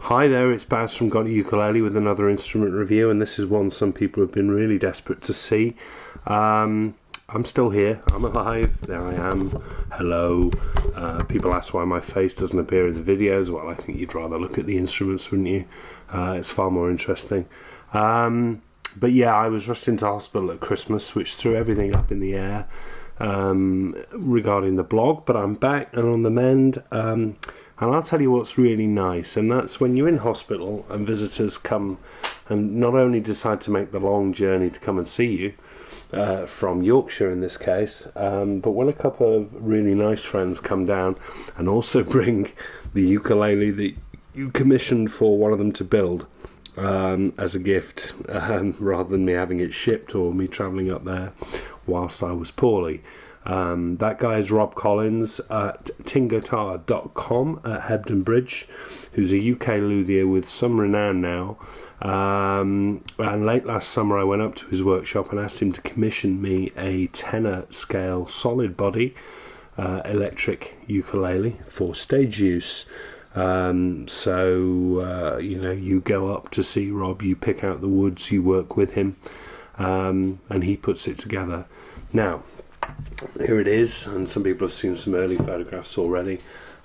Hi there, it's Baz from GotAUkulele with another instrument review, and this is one some people have been really desperate to see. I'm still here, I'm alive, there I am, hello. People ask why my face doesn't appear in the videos. Well, I think you'd rather look at the instruments, wouldn't you? It's far more interesting. But yeah, I was rushed into hospital at Christmas, which threw everything up in the air regarding the blog, but I'm back and on the mend. And I'll tell you what's really nice, and that's when you're in hospital and visitors come and not only decide to make the long journey to come and see you, from Yorkshire in this case, but when a couple of really nice friends come down and also bring the ukulele that you commissioned for one of them to build as a gift, rather than me having it shipped or me travelling up there whilst I was poorly. That guy is Rob Collins at Tinguitar.com at Hebden Bridge, who's a UK luthier with some renown now. And late last summer I went up to his workshop and asked him to commission me a tenor scale solid body electric ukulele for stage use. You go up to see Rob, you pick out the woods, you work with him, and he puts it together. Now, here it is, and some people have seen some early photographs already,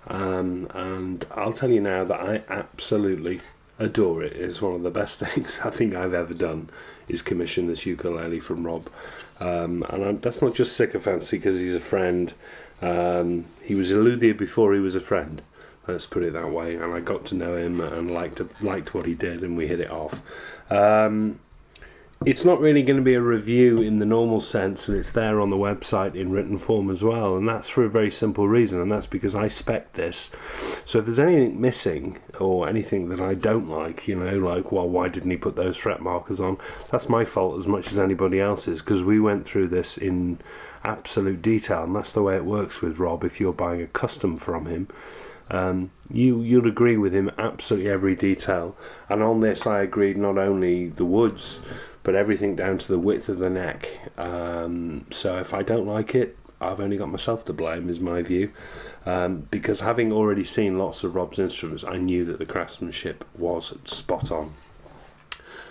and I'll tell you now that I absolutely adore it. It's one of the best things I think I've ever done, is commission this ukulele from Rob, that's not just sycophancy because he's a friend. He was a luthier before he was a friend, let's put it that way, and I got to know him and liked what he did, and we hit it off. It's not really going to be a review in the normal sense, and it's there on the website in written form as well, and that's for a very simple reason, and that's because I spec this. So if there's anything missing or anything that I don't like, well, why didn't he put those fret markers on, that's my fault as much as anybody else's, because we went through this in absolute detail, and that's the way it works with Rob. If you're buying a custom from him, you'll agree with him absolutely every detail, and on this I agreed not only the woods but everything down to the width of the neck. So if I don't like it, I've only got myself to blame, is my view, because having already seen lots of Rob's instruments, I knew that the craftsmanship was spot on.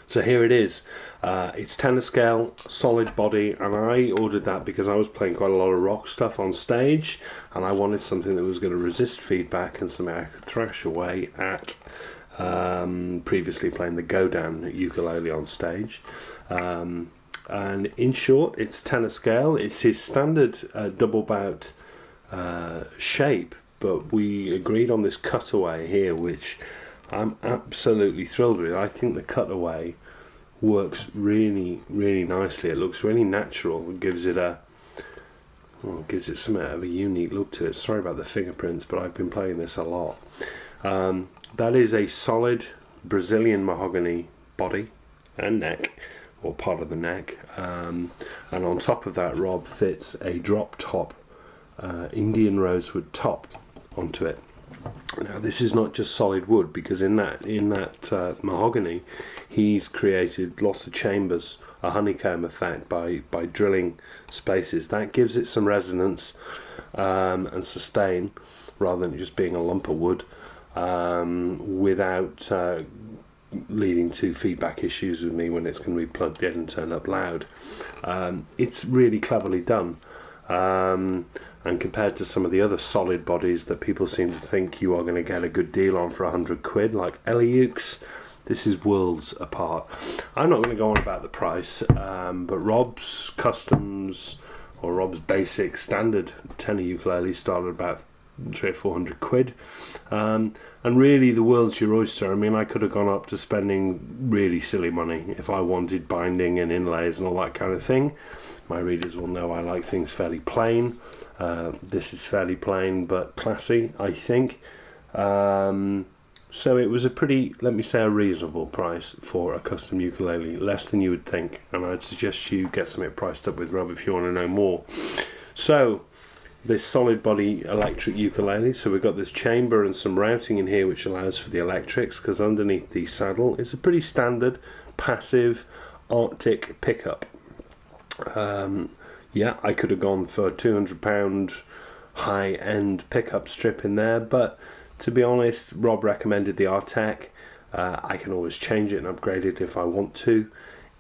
So here it is. It's tenor scale, solid body, and I ordered that because I was playing quite a lot of rock stuff on stage, and I wanted something that was going to resist feedback and something I could thrash away at. Previously playing the Go-Down ukulele on stage, and in short, it's tenor scale. It's his standard double bout shape, but we agreed on this cutaway here, which I'm absolutely thrilled with. I think the cutaway works really, really nicely. It looks really natural. It gives it somewhat of a unique look to it. Sorry about the fingerprints, but I've been playing this a lot. That is a solid Brazilian mahogany body and neck, or part of the neck, and on top of that Rob fits a drop top Indian rosewood top onto it. Now this is not just solid wood, because in that mahogany he's created lots of chambers, a honeycomb effect by drilling spaces. That gives it some resonance and sustain, rather than just being a lump of wood, without leading to feedback issues with me when it's going to be plugged in and turned up loud. It's really cleverly done, and compared to some of the other solid bodies that people seem to think you are going to get a good deal on for £100, like Ukes, this is worlds apart. I'm not going to go on about the price, but Rob's customs, or Rob's basic standard tenor ukulele, started about £300 or £400, and really the world's your oyster. I mean, I could have gone up to spending really silly money if I wanted binding and inlays and all that kind of thing. My readers will know I like things fairly plain. This is fairly plain but classy, I think. So it was a pretty, let me say, a reasonable price for a custom ukulele, less than you would think, and I'd suggest you get something priced up with Rob if you want to know more. So this solid body electric ukulele, so we've got this chamber and some routing in here which allows for the electrics, because underneath the saddle is a pretty standard passive Arctic pickup. I could have gone for £200 high-end pickup strip in there, but to be honest, Rob recommended the Artec. I can always change it and upgrade it if I want to.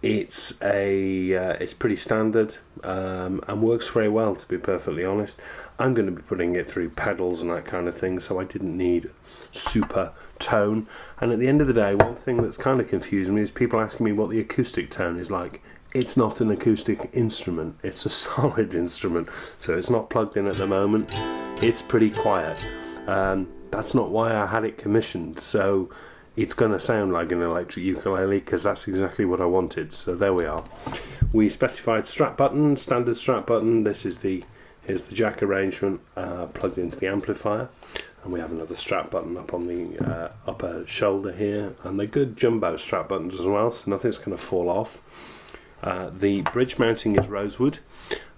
It's pretty standard and works very well, to be perfectly honest. I'm going to be putting it through pedals and that kind of thing, so I didn't need super tone. And at the end of the day, one thing that's kind of confusing me is people asking me what the acoustic tone is like. It's not an acoustic instrument, it's a solid instrument, so it's not plugged in at the moment. It's pretty quiet. That's not why I had it commissioned, so it's going to sound like an electric ukulele because that's exactly what I wanted. So there we are. We specified strap button, standard strap button. Here's the jack arrangement plugged into the amplifier, and we have another strap button up on the upper shoulder here, and they're good jumbo strap buttons as well, so nothing's going to fall off. The bridge mounting is rosewood,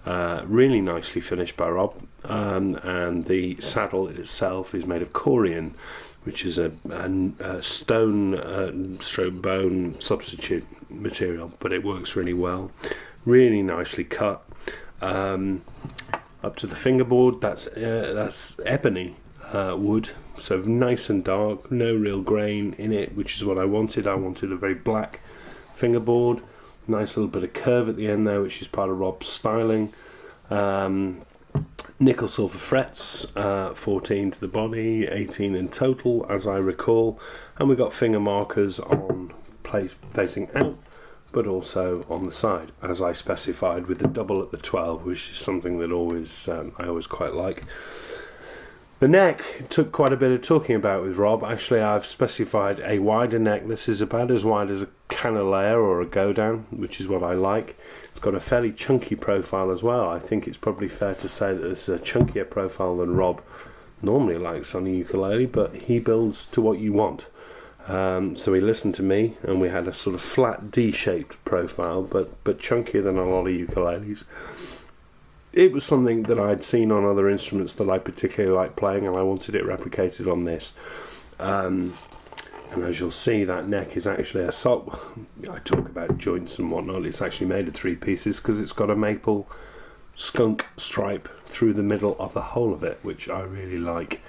really nicely finished by Rob, and the saddle itself is made of corian, which is a stone stroke bone substitute material, but it works really well. Really nicely cut. Up to the fingerboard, that's ebony wood, so nice and dark, no real grain in it, which is what I wanted. I wanted a very black fingerboard. Nice little bit of curve at the end there, which is part of Rob's styling. Nickel silver frets, 14 to the body, 18 in total as I recall, and we got finger markers on place facing out, but also on the side as I specified, with the double at the 12, which is something that I always quite like. The neck took quite a bit of talking about with Rob. Actually, I've specified a wider neck. This is about as wide as a canalea or a go down, which is what I like. It's got a fairly chunky profile as well. I think it's probably fair to say that this is a chunkier profile than Rob normally likes on a ukulele, but he builds to what you want. So he listened to me, and we had a sort of flat D-shaped profile, but chunkier than a lot of ukuleles. It was something that I'd seen on other instruments that I particularly like playing, and I wanted it replicated on this. And as you'll see, that neck is actually a sock. I talk about joints and whatnot. It's actually made of 3 pieces because it's got a maple skunk stripe through the middle of the whole of it, which I really like.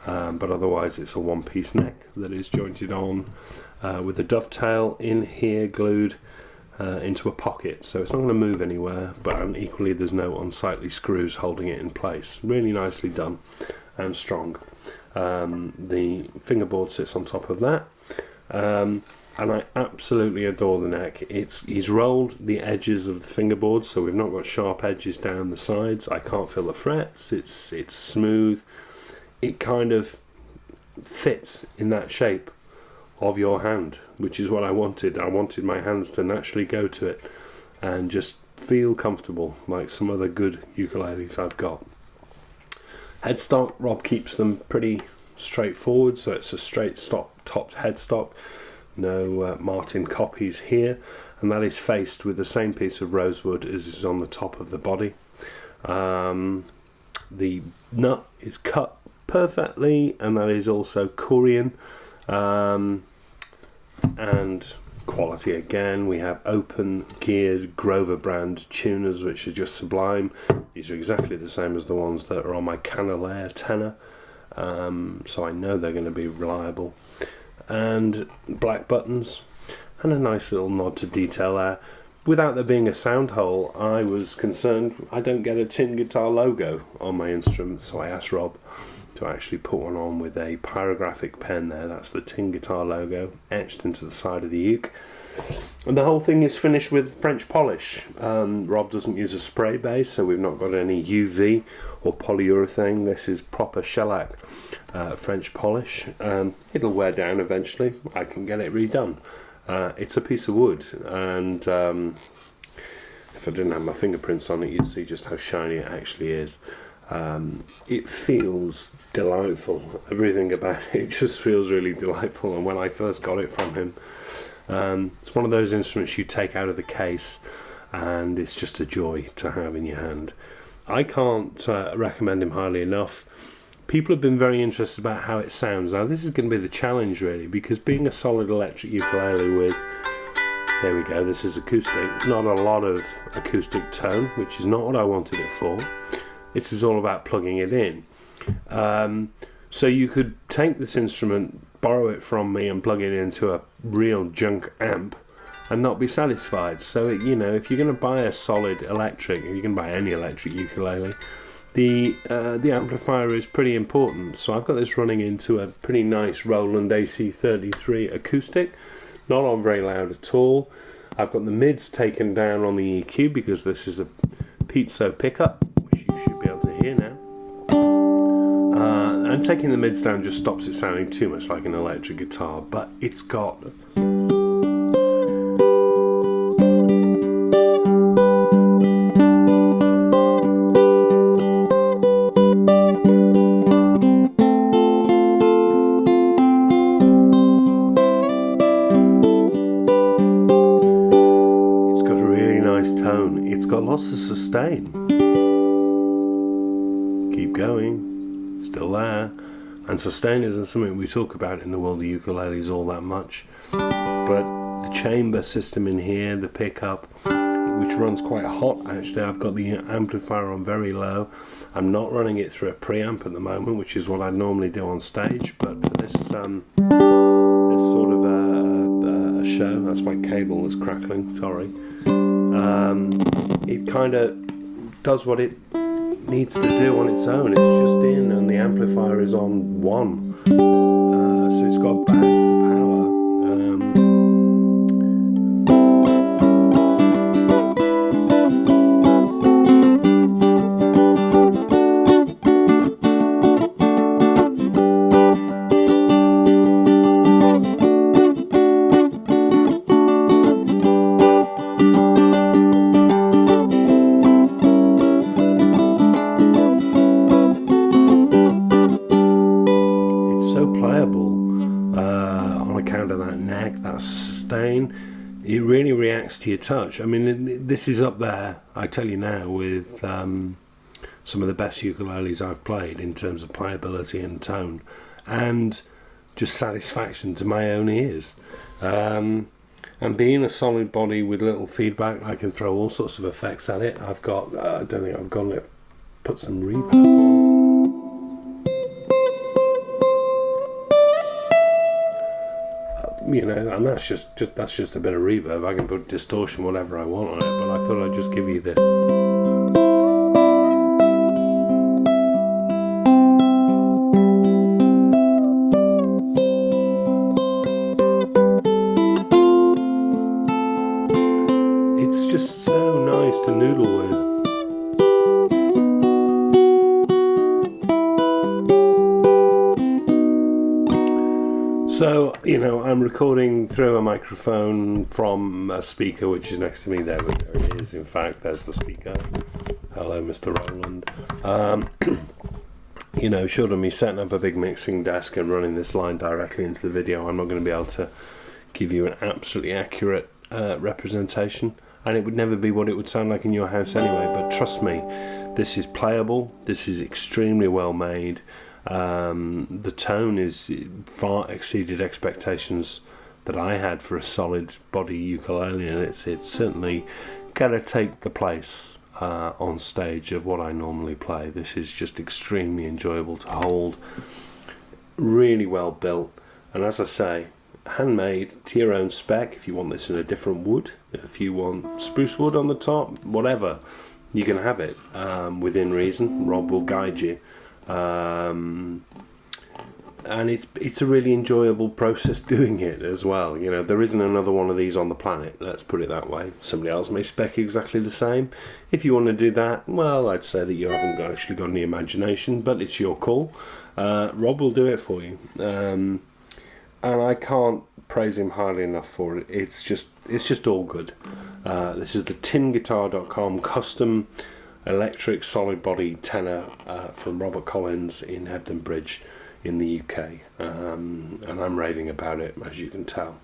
But otherwise, it's a 1-piece neck that is jointed on with a dovetail in here glued into a pocket, so it's not going to move anywhere, but equally there's no unsightly screws holding it in place. Really nicely done and strong. The fingerboard sits on top of that, and I absolutely adore the neck. He's rolled the edges of the fingerboard, so we've not got sharp edges down the sides. I can't feel the frets. It's smooth. It kind of fits in that shape of your hand, which is what I wanted. I wanted my hands to naturally go to it and just feel comfortable, like some other good ukuleles I've got. Headstock, Rob keeps them pretty straightforward, so it's a straight topped headstock, no Martin copies here, and that is faced with the same piece of rosewood as is on the top of the body. The nut is cut perfectly, and that is also corian. And quality again. We have open geared Grover brand tuners, which are just sublime. These are exactly the same as the ones that are on my Canalea tenor, so I know they're going to be reliable. And black buttons, and a nice little nod to detail there. Without there being a sound hole, I was concerned I don't get a Tinguitar logo on my instrument, so I asked Rob to actually put one on with a pyrographic pen there. That's the Tinguitar logo etched into the side of the uke. And the whole thing is finished with French polish. Rob doesn't use a spray base, so we've not got any UV or polyurethane. This is proper shellac French polish. It'll wear down eventually. I can get it redone. It's a piece of wood, and if I didn't have my fingerprints on it, you'd see just how shiny it actually is. It feels delightful. Everything about it just feels really delightful, and when I first got it from him, it's one of those instruments you take out of the case and it's just a joy to have in your hand. I can't recommend him highly enough. People have been very interested about how it sounds. Now this is going to be the challenge really, because being a solid electric ukulele with, there we go, this is acoustic, not a lot of acoustic tone, which is not what I wanted it for. This is all about plugging it in. So you could take this instrument borrow it from me and plug it into a real junk amp and not be satisfied. So you know, if you're going to buy a solid electric, if you can buy any electric ukulele, the amplifier is pretty important. So I've got this running into a pretty nice Roland AC33 acoustic, not on very loud at all. I've got the mids taken down on the EQ because this is a piezo pickup, which you should be able to hear now. And taking the mids down just stops it sounding too much like an electric guitar, but it's got tone. It's got lots of sustain. Keep going. Still there. And sustain isn't something we talk about in the world of ukuleles all that much. But the chamber system in here, the pickup, which runs quite hot actually. I've got the amplifier on very low. I'm not running it through a preamp at the moment, which is what I normally do on stage. But for this sort of a show, that's my cable that's crackling, sorry. It kind of does what it needs to do on its own. It's just in, and the amplifier is on 1, so it's got bags of power. On account of that neck, that sustain, it really reacts to your touch. I mean, this is up there, I tell you now, with some of the best ukuleles I've played in terms of playability and tone, and just satisfaction to my own ears. And being a solid body with little feedback, I can throw all sorts of effects at it. I've got, I don't think I've got it, put some reverb on. You know, and that's just a bit of reverb. I can put distortion, whatever I want on it, but I thought I'd just give you this. It's just so nice to noodle with. So, you know, I'm recording through a microphone from a speaker which is next to me there. There it is, in fact, there's the speaker. Hello, Mr. Roland. You know, short of me setting up a big mixing desk and running this line directly into the video, I'm not going to be able to give you an absolutely accurate representation, and it would never be what it would sound like in your house anyway. But trust me, this is playable, this is extremely well made. The tone is far exceeded expectations that I had for a solid body ukulele, and it's certainly gonna take the place on stage of what I normally play. This is just extremely enjoyable to hold, really well built, and as I say, handmade to your own spec. If you want this in a different wood, if you want spruce wood on the top, whatever, you can have it within reason. Rob will guide you. And it's a really enjoyable process doing it as well. You know, there isn't another one of these on the planet, let's put it that way. Somebody else may spec exactly the same. If you want to do that, well, I'd say that you haven't actually got any imagination, but it's your call. Rob will do it for you, and I can't praise him highly enough for it. It's just all good. This is the Tinguitar.com custom electric solid body tenor from Robert Collins in Hebden Bridge in the UK, and I'm raving about it, as you can tell.